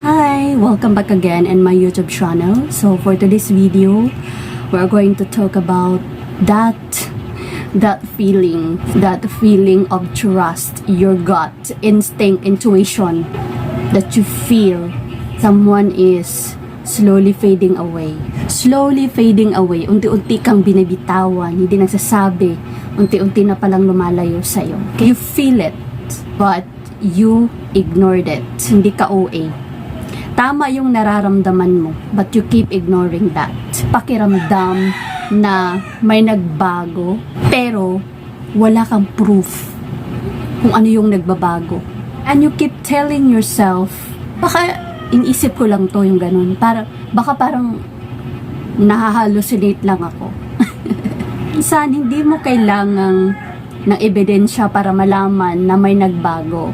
Hi! Welcome back again in my YouTube channel. So for today's video, we're going to talk about that feeling of trust, your gut, instinct, intuition, that you feel someone is slowly fading away. Slowly fading away. Unti-unti kang binibitawan, hindi nagsasabi. Unti-unti na palang lumalayo sa'yo. You feel it, but you ignored it. Hindi ka OA. Tama yung nararamdaman mo, but you keep ignoring that. Pakiramdam na may nagbago, pero wala kang proof kung ano yung nagbabago. And you keep telling yourself, baka inisip ko lang to yung ganun. Baka parang nahahalucinate lang ako. Minsan, hindi mo kailangang ng ebidensya para malaman na may nagbago.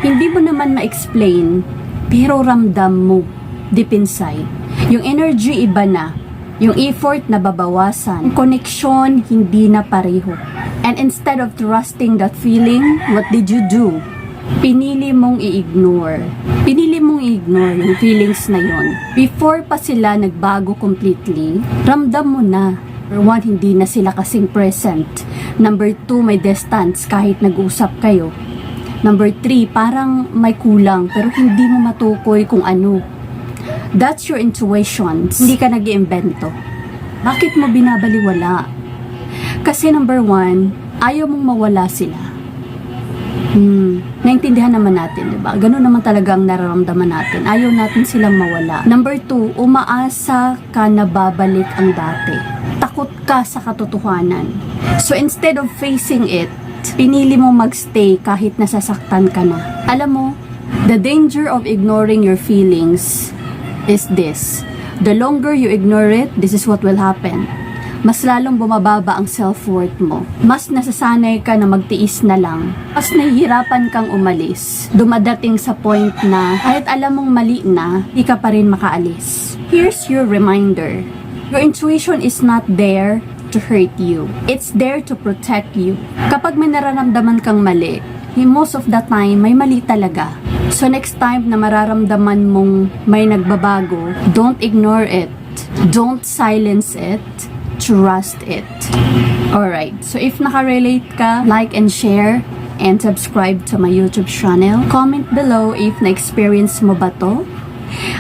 Hindi mo naman ma-explain, pero ramdam mo deep inside. Yung energy iba na, yung effort na babawasan, connection hindi na pareho. And instead of trusting that feeling, what did you do? Pinili mong i-ignore. Pinili mong i-ignore yung feelings na yon. Before pa sila nagbago completely, ramdam mo na. Number 1, hindi na sila kasing present. Number 2, may distance kahit nag-usap kayo. Number 3, parang may kulang pero hindi mo matukoy kung ano. That's your intuition. Hindi ka nag-iimbento. Bakit mo binabaliwala? Kasi number 1, ayaw mong mawala sila. Naintindihan naman natin, diba? Ganun naman talaga ang nararamdaman natin. Ayaw natin silang mawala. Number 2, umaasa ka na babalik ang dati. Takot ka sa katotohanan. So instead of facing it, pinili mo magstay kahit nasasaktan ka na. Alam mo, the danger of ignoring your feelings is this. The longer you ignore it, this is what will happen. Mas lalong bumababa ang self-worth mo. Mas nasasanay ka na magtiis na lang. Mas nahihirapan kang umalis. Dumadating sa point na kahit alam mong mali na, di ka pa rin makaalis. Here's your reminder. Your intuition is not there to hurt you. It's there to protect you. Kapag may nararamdaman kang mali, most of the time, may mali talaga. So next time na mararamdaman mong may nagbabago, don't ignore it. Don't silence it. Trust it. Alright, so if nakarelate ka, like and share and subscribe to my YouTube channel. Comment below if na-experience mo ba to.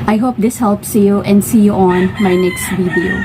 I hope this helps you and see you on my next video.